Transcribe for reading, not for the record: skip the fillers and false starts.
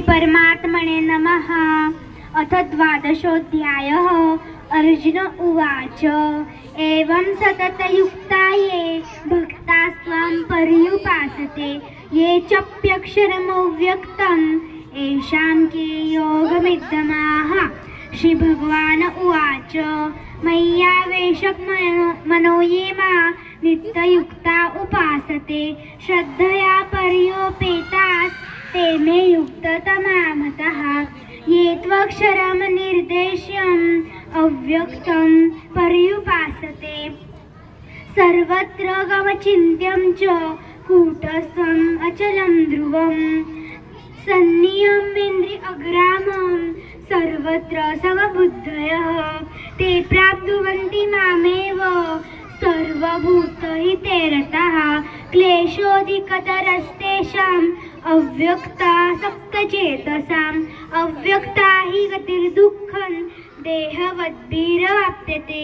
परमात्मने नमः। अथ द्वादशोऽध्यायः। अर्जुन उवाच एवं सततयुक्ता ये भक्तास्त्वां पर्युपासते ये चाप्यक्षरमव्यक्तं येषां के योगमिदमाह। श्रीभगवान उवाच मय्यावेशक मनो ये मां नित्ययुक्ता उपासते श्रद्धया पर्योपेतास् ते मे युक्ततमा मतः। ये त्वक्षरं निर्देश्यम् अव्यक्तं पर्युपासते सर्वत्र गमचिन्त्यं च कूटस्थम् अचलं ध्रुवम् सन्नियम्येन्द्रिय अग्रामं सर्वत्र समबुद्धयः ते प्राप्नुवन्ति मामेव सर्वभूतहिते रताः। क्लेशोऽधिकतरस्तेषाम् अव्यक्तासक्तचेतसाम् अव्यक्ता हि गतिर्दुःखं देहवद्भिरवाप्यते।